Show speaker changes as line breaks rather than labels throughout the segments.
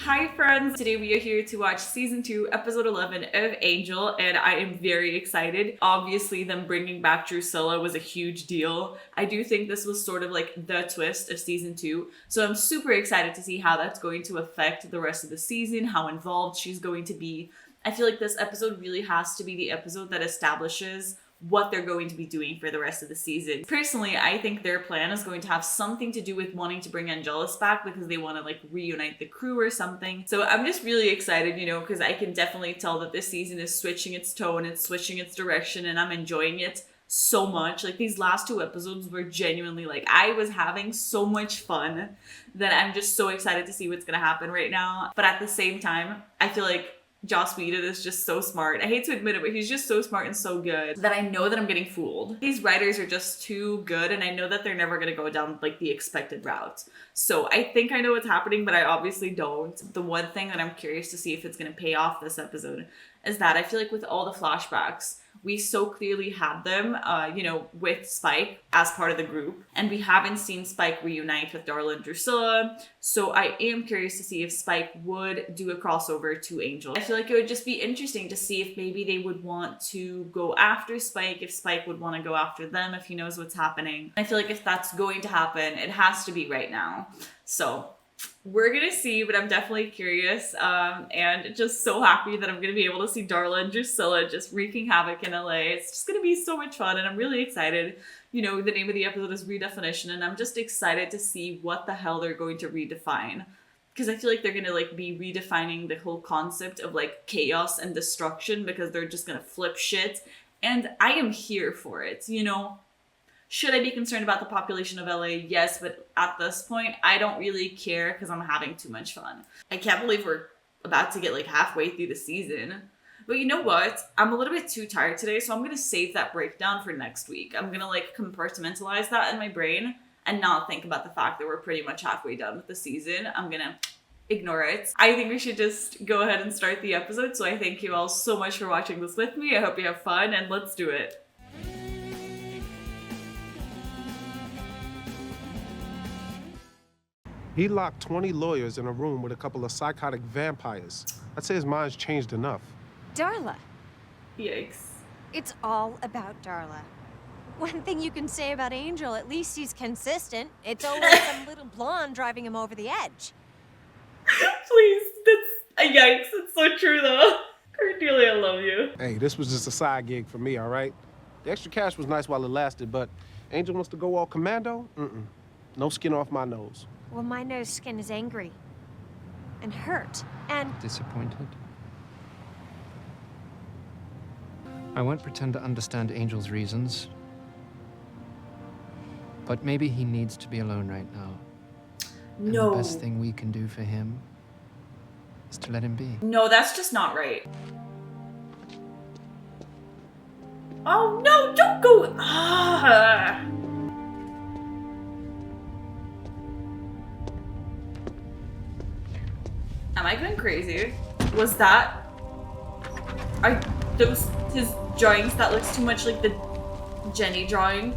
Hi friends! Today we are here to watch season 2, episode 11 of Angel, and I am very excited. Obviously, them bringing back Drusilla was a huge deal. I do think this was sort of like the twist of season 2, so I'm super excited to see how that's going to affect the rest of the season, how involved she's going to be. I feel like this episode really has to be the episode that establishes what they're going to be doing for the rest of the season. Personally, I think their plan is going to have something to do with wanting to bring Angelus back because they want to like reunite the crew or something. So I'm just really excited, because I can definitely tell that this season is switching its tone, it's switching its direction, and I'm enjoying it so much. Like these last 2 episodes were genuinely like, I was having so much fun that I'm just so excited to see what's gonna happen right now. But at the same time, I feel like Joss Whedon is just so smart. I hate to admit it, but he's just so smart and so good that I know that I'm getting fooled. These writers are just too good, and I know that they're never going to go down like the expected route. So I think I know what's happening, but I obviously don't. The one thing that I'm curious to see if it's going to pay off this episode is that I feel like with all the flashbacks, we so clearly had them, with Spike as part of the group. And we haven't seen Spike reunite with Darla and Drusilla. So I am curious to see if Spike would do a crossover to Angel. I feel like it would just be interesting to see if maybe they would want to go after Spike, if Spike would want to go after them, if he knows what's happening. I feel like if that's going to happen, it has to be right now. So we're gonna see, but I'm definitely curious, and just so happy that I'm gonna be able to see Darla and Drusilla just wreaking havoc in LA. It's just gonna be so much fun, and I'm really excited. The name of the episode is Redefinition, and I'm just excited to see what the hell they're going to redefine. Because I feel like they're gonna be redefining the whole concept of chaos and destruction, because they're just gonna flip shit, and I am here for it, Should I be concerned about the population of LA? Yes, but at this point, I don't really care because I'm having too much fun. I can't believe we're about to get halfway through the season. But you know what? I'm a little bit too tired today, so I'm going to save that breakdown for next week. I'm going to compartmentalize that in my brain and not think about the fact that we're pretty much halfway done with the season. I'm going to ignore it. I think we should just go ahead and start the episode. So I thank you all so much for watching this with me. I hope you have fun, and let's do it.
He locked 20 lawyers in a room with a couple of psychotic vampires. I'd say his mind's changed enough.
Darla.
Yikes.
It's all about Darla. One thing you can say about Angel, at least he's consistent. It's always some little blonde driving him over the edge.
Please, that's a yikes. It's so true though. Cordelia, I love you.
Hey, this was just a side gig for me, all right? The extra cash was nice while it lasted, but Angel wants to go all commando? No skin off my nose.
Well, my nose skin is angry. And hurt. And
disappointed? I won't pretend to understand Angel's reasons. But maybe he needs to be alone right now.
No.
And the best thing we can do for him is to let him be.
No, that's just not right. Oh no, don't go. Am I going crazy? Was that... Are those his drawings? That looks too much like the Jenny drawing.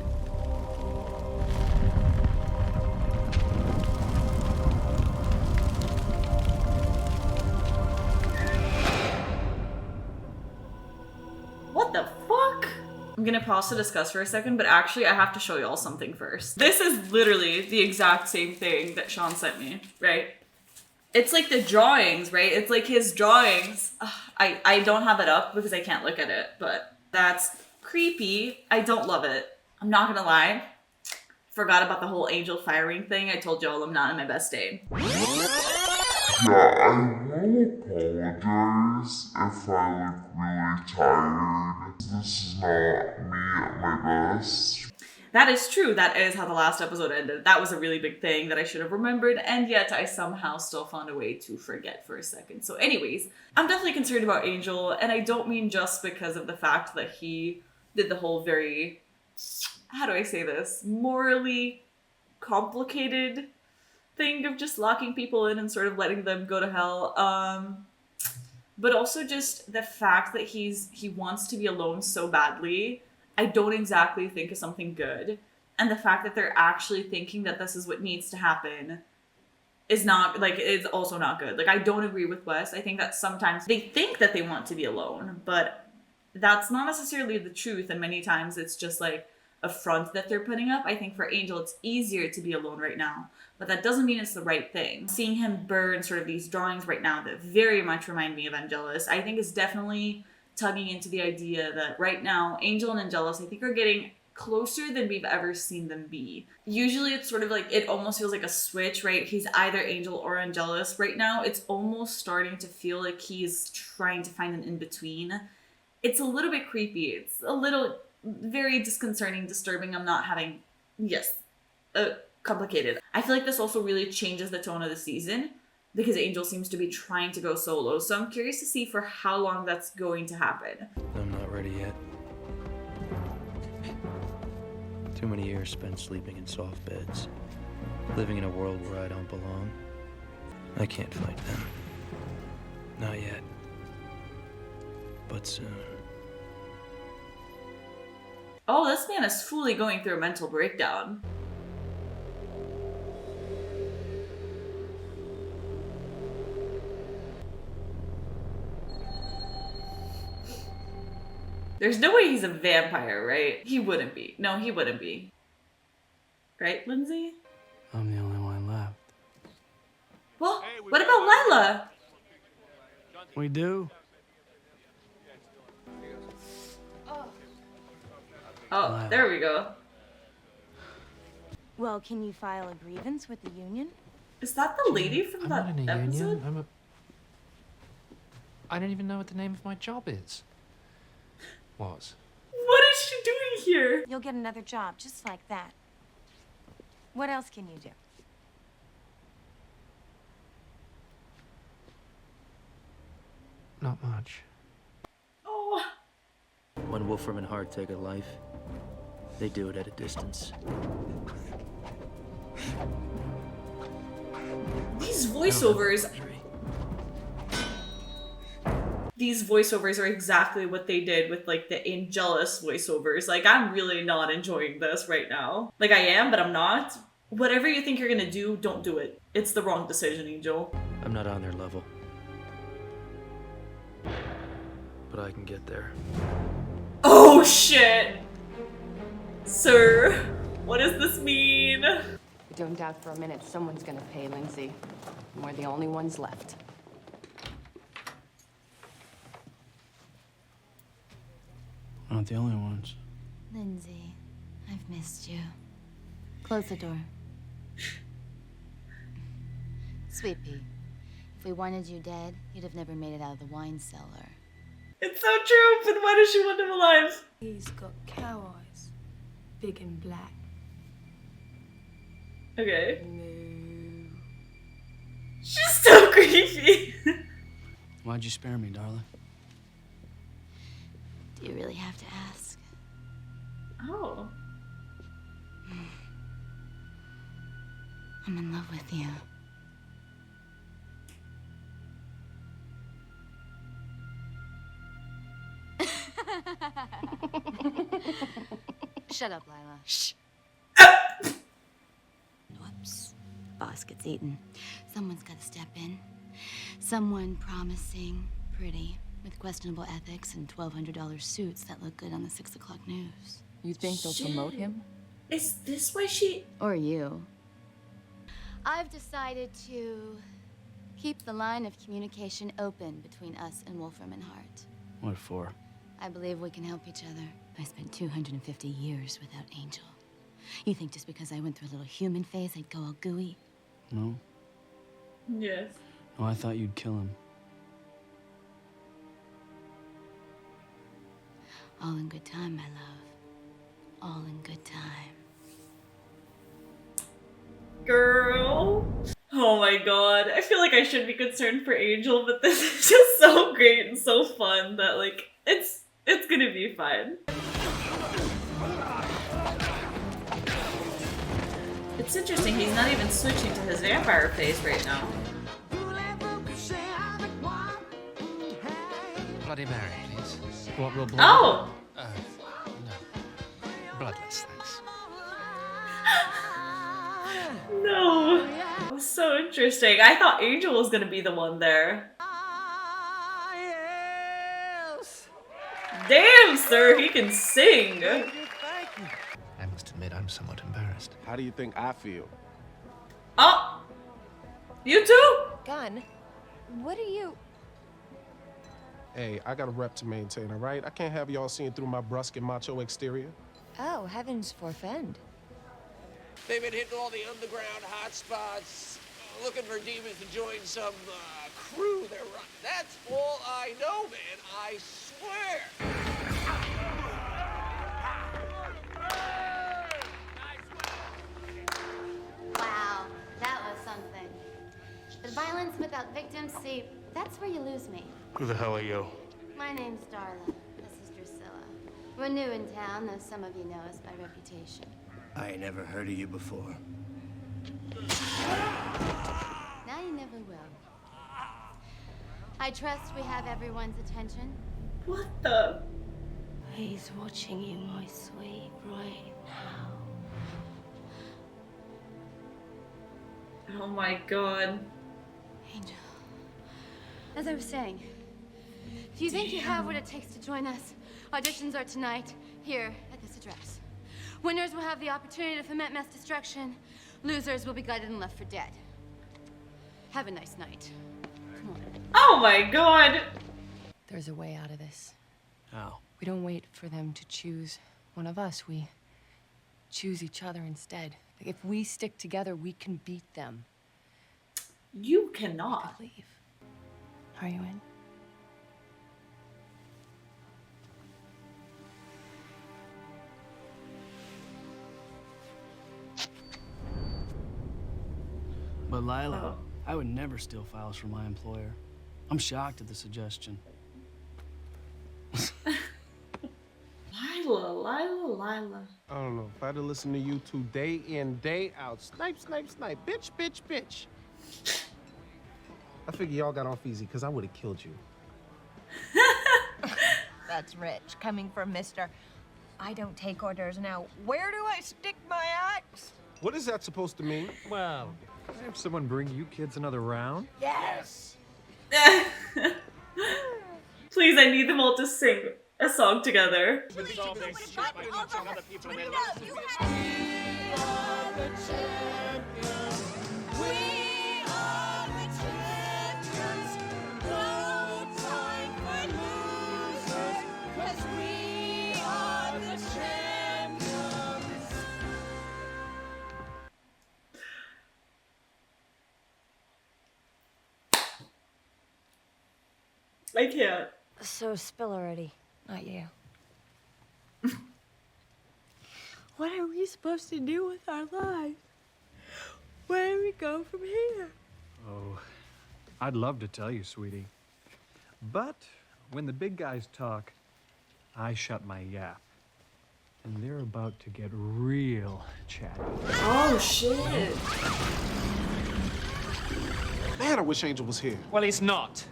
What the fuck? I'm gonna pause to discuss for a second, but actually I have to show y'all something first. This is literally the exact same thing that Sean sent me, right? It's like the drawings, right? It's like his drawings. Ugh, I don't have it up because I can't look at it, but that's creepy. I don't love it. I'm not gonna lie. Forgot about the whole Angel firing thing. I told y'all I'm not in my best day.
Yeah, I will apologize if I look really tired. This is not me at my best.
That is true. That is how the last episode ended. That was a really big thing that I should have remembered, and yet I somehow still found a way to forget for a second. So anyways, I'm definitely concerned about Angel, and I don't mean just because of the fact that he did the whole very, how do I say this, morally complicated thing of just locking people in and sort of letting them go to hell. But also just the fact that he wants to be alone so badly, I don't exactly think is something good. And the fact that they're actually thinking that this is what needs to happen is not, like, is also not good. Like, I don't agree with Wes. I think that sometimes they think that they want to be alone, but that's not necessarily the truth, and many times it's just like a front that they're putting up. I think for Angel it's easier to be alone right now, but that doesn't mean it's the right thing. Seeing him burn sort of these drawings right now that very much remind me of Angelus, I think is definitely tugging into the idea that right now Angel and Angelus, I think, are getting closer than we've ever seen them be. Usually it's sort of like, it almost feels like a switch, right? He's either Angel or Angelus. Right now it's almost starting to feel like he's trying to find an in-between. It's a little bit creepy. It's a little very disconcerting, disturbing. I'm not having, complicated. I feel like this also really changes the tone of the season because Angel seems to be trying to go solo. So I'm curious to see for how long that's going to happen.
I'm not ready yet. Too many years spent sleeping in soft beds, living in a world where I don't belong. I can't fight them. Not yet. But soon.
Oh, this man is fully going through a mental breakdown. There's no way he's a vampire, right? He wouldn't be. No, he wouldn't be. Right, Lindsay?
I'm the only one left.
Well, what about Lila?
We do?
Oh, there we go.
Well, can you file a grievance with the union?
Is that the lady from
I'm
that
not in a
episode?
union. I don't even know what the name of my job is. Was.
What is she doing here?
You'll get another job just like that. What else can you do?
Not much.
Oh,
When Wolfram and Hart take a life, they do it at a distance.
these voiceovers. These voiceovers are exactly what they did with, like, the Angelus voiceovers. Like, I'm really not enjoying this right now. Like, I am, but I'm not. Whatever you think you're gonna do, don't do it. It's the wrong decision, Angel.
I'm not on their level. But I can get there.
Oh, shit! Sir, what does this mean?
Don't doubt for a minute someone's gonna pay, Lindsay. And we're the only ones left.
Not the only ones.
Lindsay, I've missed you. Close the door. Sweet pea, if we wanted you dead, you'd have never made it out of the wine cellar.
It's so true, but why does she want him alive?
He's got cow eyes, big and black.
Okay.
Moo.
She's so creepy.
Why'd you spare me, darling?
Do you really have to ask?
Oh.
I'm in love with you. Shut up, Lila.
Shh.
Whoops. Boss gets eaten. Someone's got to step in. Someone promising, pretty, with questionable ethics and $1,200 suits that look good on the 6 o'clock news.
You think they'll promote him?
Is this why she...
Or you. I've decided to keep the line of communication open between us and Wolfram and Hart.
What for?
I believe we can help each other. I spent 250 years without Angel. You think just because I went through a little human phase, I'd go all gooey?
No?
Yes.
Oh, I thought you'd kill him.
All in good time, my love. All in good time.
Girl. Oh my god. I feel like I should be concerned for Angel, but this is just so great and so fun that, like, it's gonna be fun. It's interesting, he's not even switching to his vampire face right now.
Bloody Mary, please. What, real blood?
Oh!
No. Bloodless, thanks.
No. I'm so so interesting. I thought Angel was gonna be the one there. Damn, sir, he can sing.
I must admit, I'm somewhat embarrassed.
How do you think I feel?
Oh, you too?
Gun, what are you...
Hey, I got a rep to maintain, all right? I can't have y'all seeing through my brusque and macho exterior.
Oh, heavens forfend.
They've been hitting all the underground hotspots, looking for demons to join some crew they're running. That's all I know, man. I swear.
Wow, that was something. But violence without victims, see, that's where you lose me.
Who the hell are you?
My name's Darla. This is Drusilla. We're new in town, though some of you know us by reputation.
I ain't never heard of you before.
Now you never will. I trust we have everyone's attention.
What the?
He's watching you, my sweet, right now.
Oh my god.
Angel. As I was saying, if you think you have what it takes to join us, auditions are tonight, here at this address. Winners will have the opportunity to foment mass destruction. Losers will be guided and left for dead. Have a nice night. Come on.
Oh my god.
There's a way out of this.
How?
We don't wait for them to choose one of us. We choose each other instead. Like, if we stick together, we can beat them.
You cannot.
We could leave. Are you in?
But Lila,
Oh.
I would never steal files from my employer. I'm shocked at the suggestion.
Lila.
I don't know. If I'd have listened to you two day in, day out, snipe, bitch. I figure y'all got off easy, because I would have killed you.
That's rich, coming from Mr. I don't take orders now. Where do I stick my axe?
What is that supposed to mean?
Well, have someone bring you kids another round?
Yes!
Please, I need them all to sing a song together. I can't.
So spill already, not you.
What are we supposed to do with our lives? Where do we go from here?
Oh, I'd love to tell you, sweetie. But when the big guys talk, I shut my yap. And they're about to get real chatty.
Oh shit.
Man, I wish Angel was here.
Well, he's not.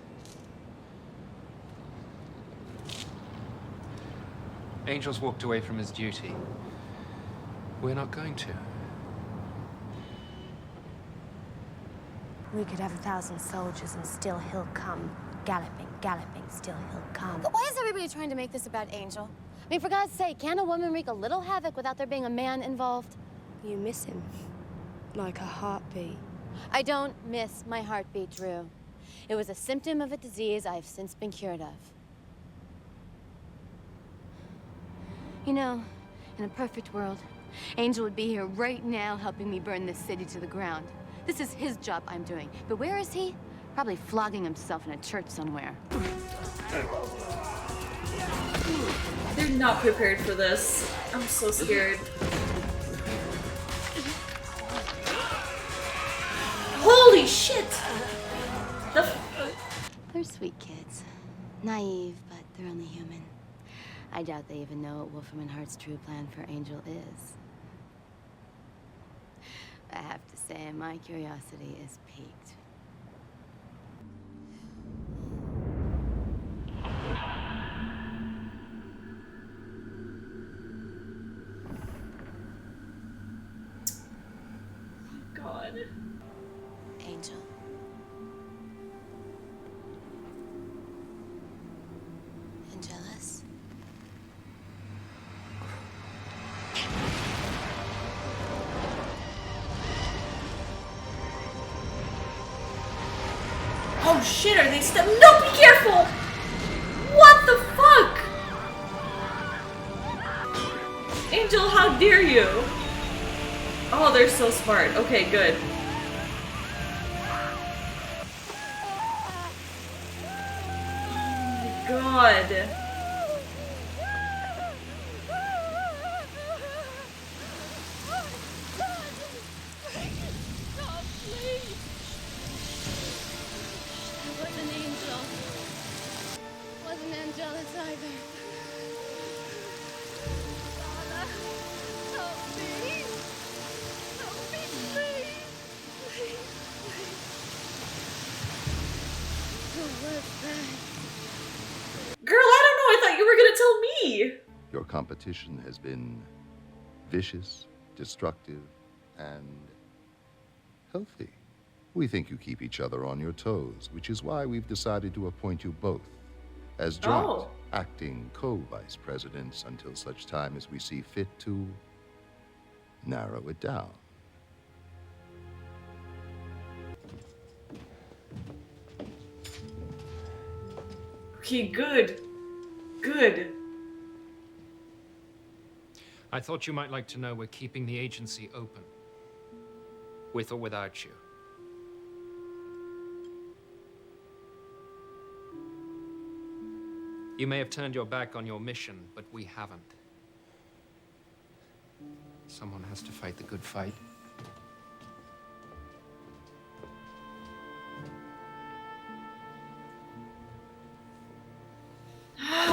Angel's walked away from his duty. We're not going to.
We could have 1,000 soldiers and still he'll come. Galloping, still he'll come.
But why is everybody trying to make this about Angel? I mean, for God's sake, can a woman wreak a little havoc without there being a man involved?
You miss him. Like a heartbeat.
I don't miss my heartbeat, Drew. It was a symptom of a disease I've since been cured of. You know, in a perfect world, Angel would be here right now helping me burn this city to the ground. This is his job I'm doing. But where is he? Probably flogging himself in a church somewhere.
They're not prepared for this. I'm so scared. Holy shit!
They're sweet kids. Naive, but they're only human. I doubt they even know what Wolfram and Hart's true plan for Angel is. I have to say, my curiosity is piqued.
God. Oh shit, are they No, be careful! What the fuck? Angel, how dare you? Oh, they're so smart. Okay, good. Oh my god. Girl, I don't know. I thought you were gonna tell me.
Your competition has been vicious, destructive, and healthy. We think you keep each other on your toes, which is why we've decided to appoint you both as joint acting co-vice presidents until such time as we see fit to narrow it down.
Okay, good. Good.
I thought you might like to know we're keeping the agency open. With or without you. You may have turned your back on your mission, but we haven't. Someone has to fight the good fight.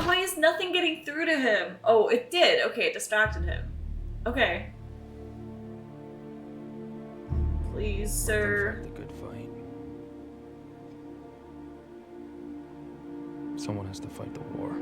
Why is nothing getting through to him? Oh, it did. Okay, it distracted him. Okay. Please, sir.
Fight the good fight. Someone has to fight the war.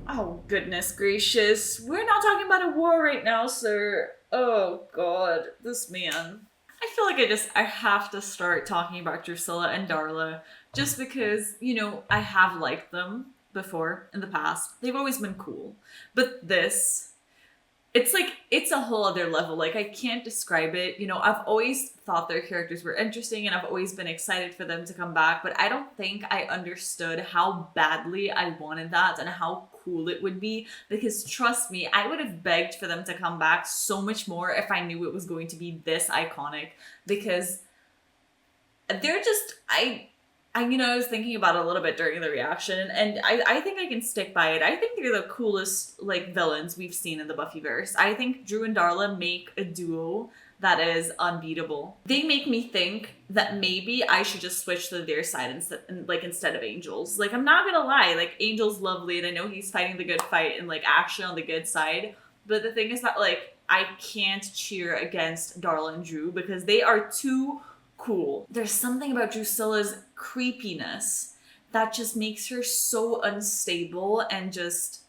Oh, goodness gracious. We're not talking about a war right now, sir. Oh, God. This man. I feel like I have to start talking about Drusilla and Darla just because, you know, I have liked them before in the past. They've always been cool. But this, it's like, it's a whole other level. Like, I can't describe it. You know, I've always thought their characters were interesting and I've always been excited for them to come back, but I don't think I understood how badly I wanted that and how cool it would be, because trust me, I would have begged for them to come back so much more if I knew it was going to be this iconic, because they're just, I you know, I was thinking about it a little bit during the reaction, and I think I can stick by it. I think they're the coolest, like, villains we've seen in the Buffyverse. I think Drew and Darla make a duo that is unbeatable. They make me think that maybe I should just switch to their side instead of Angel's. Like, I'm not gonna lie, like, Angel's lovely, and I know he's fighting the good fight and, like, actually on the good side, but the thing is that, like, I can't cheer against Darla and Drew because they are too cool. There's something about Drusilla's creepiness that just makes her so unstable and just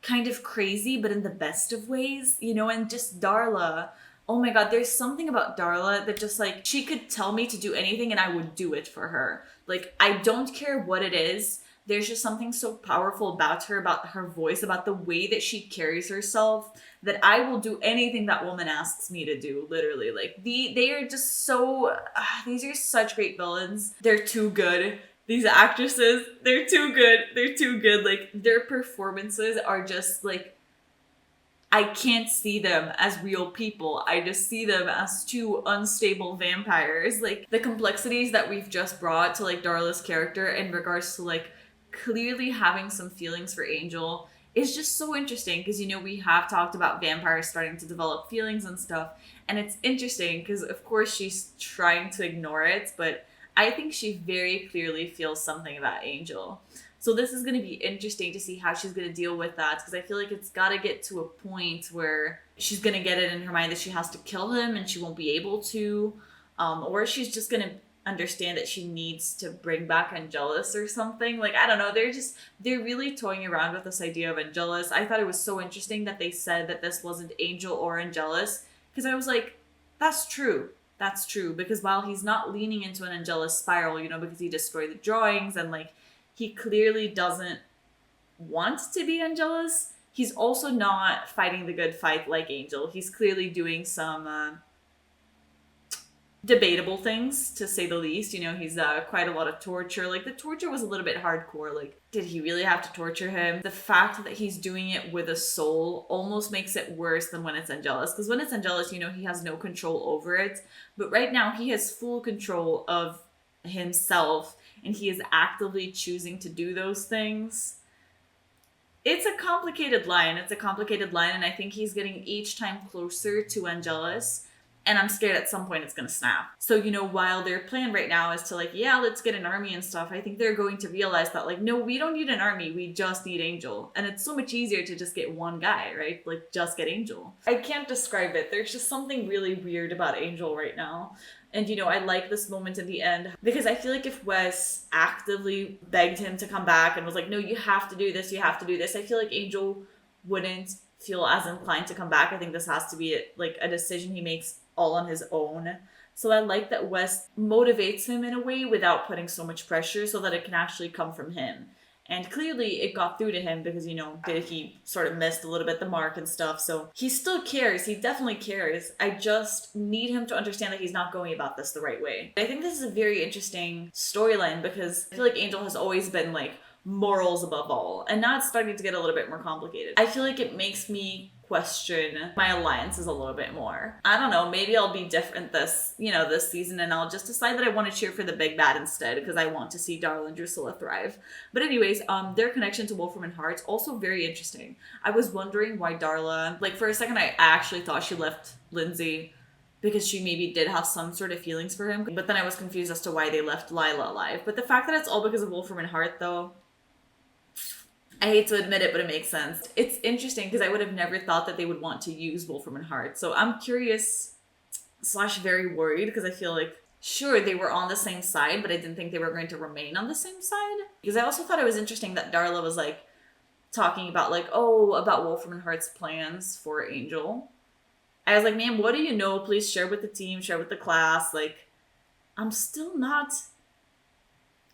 kind of crazy, but in the best of ways, you know. And just Darla, oh my god, there's something about Darla that just, like, she could tell me to do anything and I would do it for her. Like, I don't care what it is. There's just something so powerful about her voice, about the way that she carries herself, that I will do anything that woman asks me to do, literally. Like, they are just so, these are such great villains. They're too good. These actresses, they're too good. They're too good. Like, their performances are just, like, I can't see them as real people. I just see them as two unstable vampires. Like, the complexities that we've just brought to, like, Darla's character in regards to, like, clearly having some feelings for Angel is just so interesting, because, you know, we have talked about vampires starting to develop feelings and stuff, and it's interesting because, of course, she's trying to ignore it, but I think she very clearly feels something about Angel. So this is going to be interesting to see how she's going to deal with that, because I feel like it's got to get to a point where she's going to get it in her mind that she has to kill him and she won't be able to, or she's just going to understand that she needs to bring back Angelus or something. Like, I don't know, they're really toying around with this idea of Angelus. I thought it was so interesting that they said that this wasn't Angel or Angelus, because I was like, that's true, because while he's not leaning into an Angelus spiral, you know, because he destroyed the drawings and, like, he clearly doesn't want to be Angelus, he's also not fighting the good fight like Angel. He's clearly doing some debatable things, to say the least. You know, he's quite a lot of torture. Like, the torture was a little bit hardcore. Like, did he really have to torture him? The fact that he's doing it with a soul almost makes it worse than when it's Angelus. Because when it's Angelus, you know, he has no control over it. But right now, he has full control of himself, and he is actively choosing to do those things. It's a complicated line. It's a complicated line, and I think he's getting each time closer to Angelus. And I'm scared at some point it's going to snap. So, you know, while their plan right now is to like, yeah, let's get an army and stuff, I think they're going to realize that like, no, we don't need an army. We just need Angel. And it's so much easier to just get one guy, right? Like, just get Angel. I can't describe it. There's just something really weird about Angel right now. And, you know, I like this moment in the end because I feel like if Wes actively begged him to come back and was like, no, you have to do this, you have to do this, I feel like Angel wouldn't feel as inclined to come back. I think this has to be like a decision he makes all on his own. So I like that Wes motivates him in a way without putting so much pressure so that it can actually come from him. And clearly it got through to him because, you know, he sort of missed a little bit the mark and stuff. So he still cares. He definitely cares. I just need him to understand that he's not going about this the right way. I think this is a very interesting storyline because I feel like Angel has always been like morals above all. And now it's starting to get a little bit more complicated. I feel like it makes me question my alliances a little bit more. I don't know, maybe I'll be different this season and I'll just decide that I want to cheer for the big bad instead because I want to see Darla and Drusilla thrive. But anyways, their connection to Wolfram and Hart's also very interesting. I was wondering why Darla, like for a second I actually thought she left Lindsay because she maybe did have some sort of feelings for him, but then I was confused as to why they left Lila alive. But the fact that it's all because of Wolfram and Hart though, I hate to admit it, but it makes sense. It's interesting because I would have never thought that they would want to use Wolfram and Hart. So I'm curious / very worried because I feel like, sure, they were on the same side, but I didn't think they were going to remain on the same side. Because I also thought it was interesting that Darla was like talking about like, oh, about Wolfram and Hart's plans for Angel. I was like, man, what do you know? Please share with the team, share with the class. Like, I'm still not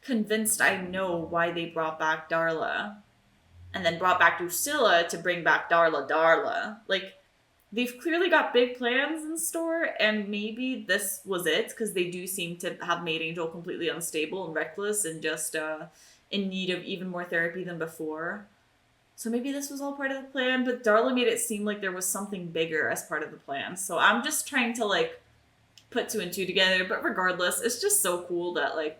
convinced I know why they brought back Darla. And then brought back Drusilla to bring back Darla. Like, they've clearly got big plans in store, and maybe this was it, because they do seem to have made Angel completely unstable and reckless and just in need of even more therapy than before. So maybe this was all part of the plan, but Darla made it seem like there was something bigger as part of the plan. So I'm just trying to, like, put 2 and 2 together, but regardless, it's just so cool that, like,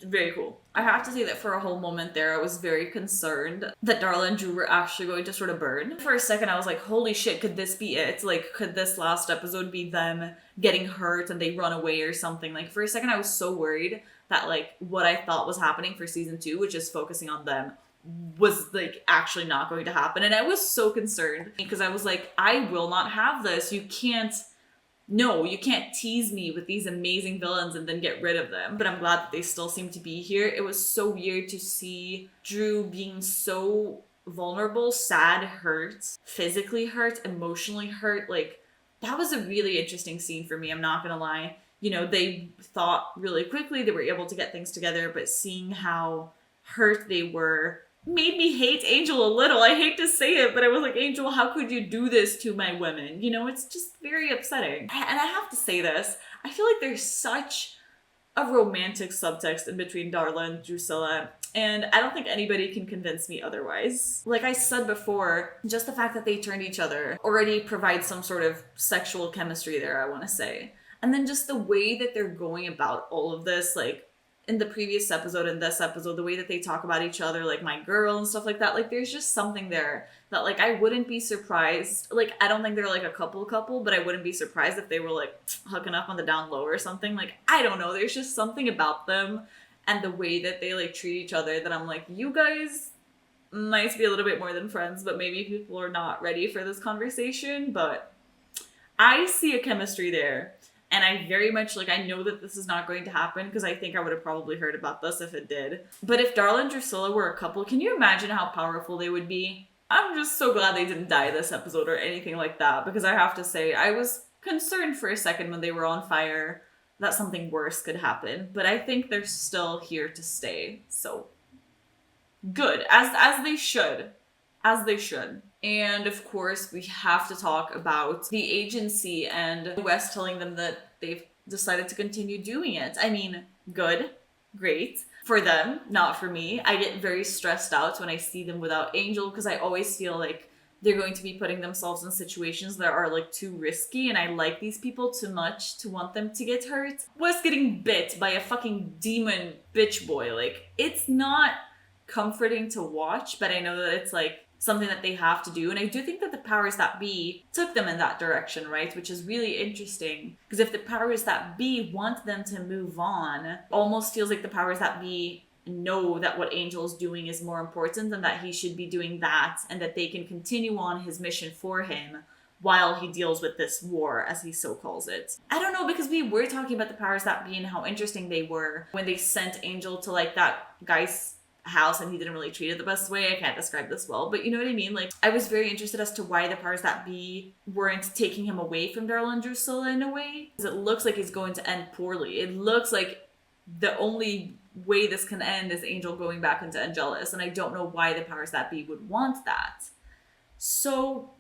very cool. I have to say that for a whole moment there, I was very concerned that Darla and Drew were actually going to sort of burn. For a second, I was like, holy shit, could this be it? Like, could this last episode be them getting hurt and they run away or something? Like, for a second, I was so worried that, like, what I thought was happening for season 2, which is focusing on them, was, like, actually not going to happen. And I was so concerned because I was like, I will not have this. You can't tease me with these amazing villains and then get rid of them. But I'm glad that they still seem to be here. It was so weird to see Drew being so vulnerable, sad, hurt, physically hurt, emotionally hurt. Like, that was a really interesting scene for me, I'm not gonna lie. You know, they thought really quickly, they were able to get things together, but seeing how hurt they were made me hate Angel a little. I hate to say it, but I was like, Angel, how could you do this to my women? You know, it's just very upsetting. And I have to say this, I feel like there's such a romantic subtext in between Darla and Drusilla, and I don't think anybody can convince me otherwise. Like I said before, just the fact that they turned each other already provides some sort of sexual chemistry there, I want to say. And then just the way that they're going about all of this, like, in the previous episode and this episode, the way that they talk about each other, like my girl and stuff like that, like there's just something there that like I wouldn't be surprised. Like I don't think they're like a couple, but I wouldn't be surprised if they were like hooking up on the down low or something. Like I don't know, there's just something about them and the way that they like treat each other that I'm like, you guys might be a little bit more than friends, but maybe people are not ready for this conversation. But I see a chemistry there. And I very much, like, I know that this is not going to happen because I think I would have probably heard about this if it did. But if Darla and Drusilla were a couple, can you imagine how powerful they would be? I'm just so glad they didn't die this episode or anything like that, because I have to say, I was concerned for a second when they were on fire that something worse could happen. But I think they're still here to stay. So, good. As they should. As they should. And of course, we have to talk about the agency and Wes telling them that they've decided to continue doing it. I mean, good, great. For them, not for me. I get very stressed out when I see them without Angel because I always feel like they're going to be putting themselves in situations that are like too risky, and I like these people too much to want them to get hurt. Wes getting bit by a fucking demon bitch boy, like, it's not comforting to watch, but I know that it's like something that they have to do. And I do think that the powers that be took them in that direction, right? Which is really interesting. Because if the powers that be want them to move on, almost feels like the powers that be know that what Angel's doing is more important and that he should be doing that, and that they can continue on his mission for him while he deals with this war, as he so calls it. I don't know, because we were talking about the powers that be and how interesting they were when they sent Angel to like that guy's house and he didn't really treat it the best way. I can't describe this well, but you know what I mean? Like, I was very interested as to why the powers that be weren't taking him away from Darla and Drusilla in a way, because it looks like it's going to end poorly. It looks like the only way this can end is Angel going back into Angelus, and I don't know why the powers that be would want that. So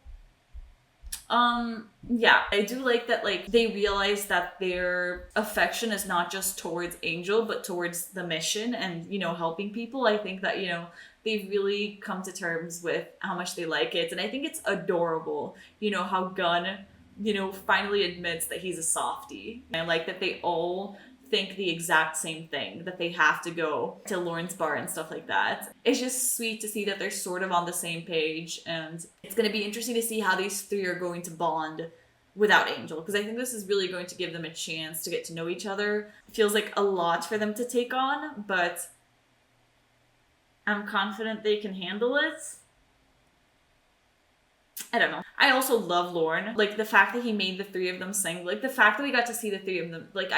yeah, I do like that, like, they realize that their affection is not just towards Angel, but towards the mission and, you know, helping people. I think that, you know, they've really come to terms with how much they like it. And I think it's adorable, you know, how Gunn, you know, finally admits that he's a softie. I like that they all think the exact same thing, that they have to go to Lawrence Bar and stuff like that. It's just sweet to see that they're sort of on the same page, and it's going to be interesting to see how these three are going to bond without Angel, because I think this is really going to give them a chance to get to know each other. It feels like a lot for them to take on, but I'm confident they can handle it. I don't know. I also love Lorne. Like, the fact that he made the three of them sing, like, the fact that we got to see the three of them, like,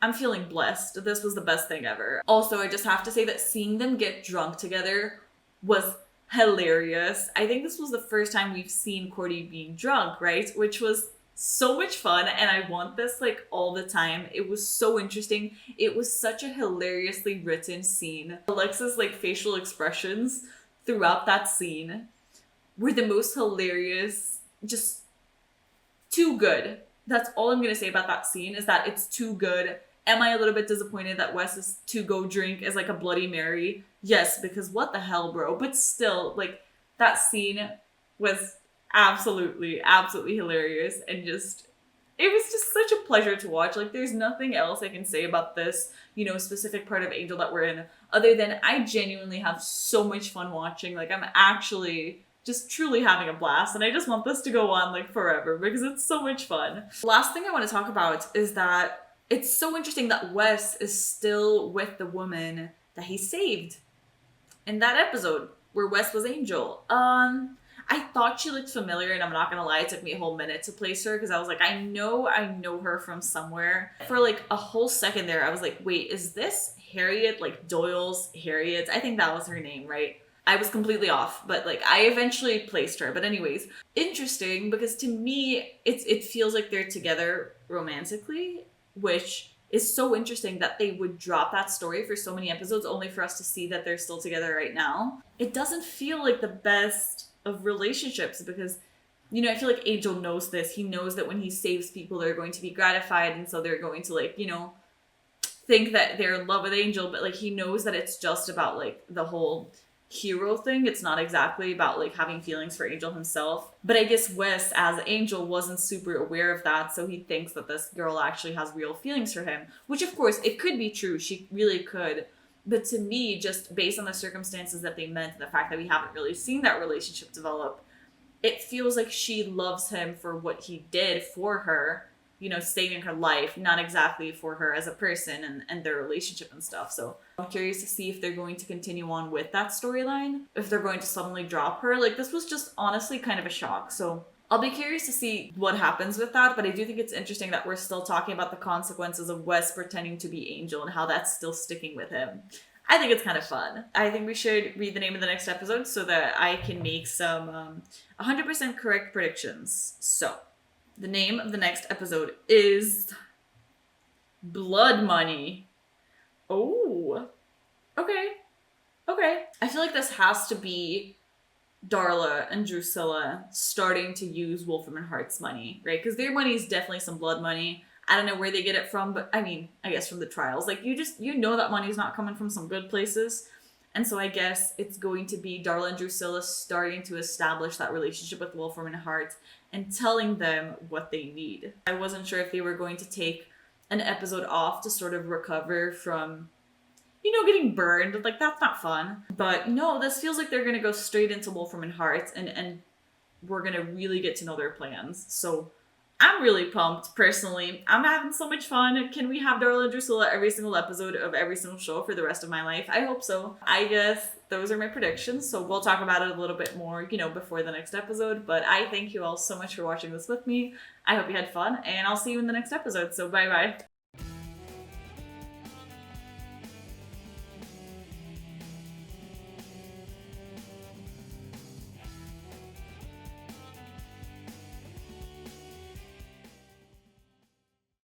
I'm feeling blessed. This was the best thing ever. Also, I just have to say that seeing them get drunk together was hilarious. I think this was the first time we've seen Cordy being drunk, right? Which was so much fun, and I want this like all the time. It was so interesting. It was such a hilariously written scene. Alexa's like facial expressions throughout that scene were the most hilarious, just too good. That's all I'm gonna say about that scene, is that it's too good. Am I a little bit disappointed that Wes's to-go drink is like a Bloody Mary? Yes, because what the hell, bro? But still, like, that scene was absolutely, absolutely hilarious, and just, it was just such a pleasure to watch. Like, there's nothing else I can say about this, you know, specific part of Angel that we're in, other than I genuinely have so much fun watching. Like, I'm actually just truly having a blast, and I just want this to go on like forever because it's so much fun. Last thing I want to talk about is that it's so interesting that Wes is still with the woman that he saved in that episode where Wes was Angel. I thought she looked familiar, and I'm not gonna lie, it took me a whole minute to place her because I was like, I know her from somewhere. For like a whole second there, I was like, wait, is this Harriet, like Doyle's Harriet? I think that was her name, right? I was completely off, but like I eventually placed her. But anyways, interesting, because to me, it feels like they're together romantically, which is so interesting that they would drop that story for so many episodes only for us to see that they're still together right now. It doesn't feel like the best of relationships because, you know, I feel like Angel knows this. He knows that when he saves people, they're going to be gratified, and so they're going to, like, you know, think that they're in love with Angel, but like he knows that it's just about like the whole hero thing. It's not exactly about like having feelings for Angel himself. But I guess Wes as Angel wasn't super aware of that, so he thinks that this girl actually has real feelings for him, which of course it could be true. She really could. But to me, just based on the circumstances that they met and the fact that we haven't really seen that relationship develop, it feels like she loves him for what he did for her, you know, saving her life, not exactly for her as a person and their relationship and stuff. So I'm curious to see if they're going to continue on with that storyline, if they're going to suddenly drop her. Like, this was just honestly kind of a shock. So I'll be curious to see what happens with that, but I do think it's interesting that we're still talking about the consequences of Wes pretending to be Angel and how that's still sticking with him. I think it's kind of fun. I think we should read the name of the next episode so that I can make some 100% correct predictions. So, the name of the next episode is Blood Money. Oh, okay. I feel like this has to be Darla and Drusilla starting to use Wolfram and Hart's money, right? Because their money is definitely some blood money. I don't know where they get it from, but I mean, I guess from the trials. Like, you know that money's not coming from some good places. And so I guess it's going to be Darla and Drusilla starting to establish that relationship with Wolfram and Hart and telling them what they need. I wasn't sure if they were going to take an episode off to sort of recover from, you know, getting burned. Like, that's not fun. But no, this feels like they're going to go straight into Wolfram and Hart, and we're going to really get to know their plans. So I'm really pumped, personally. I'm having so much fun. Can we have Darla and Drusilla every single episode of every single show for the rest of my life? I hope so. I guess those are my predictions, so we'll talk about it a little bit more, you know, before the next episode. But I thank you all so much for watching this with me. I hope you had fun, and I'll see you in the next episode, so bye-bye.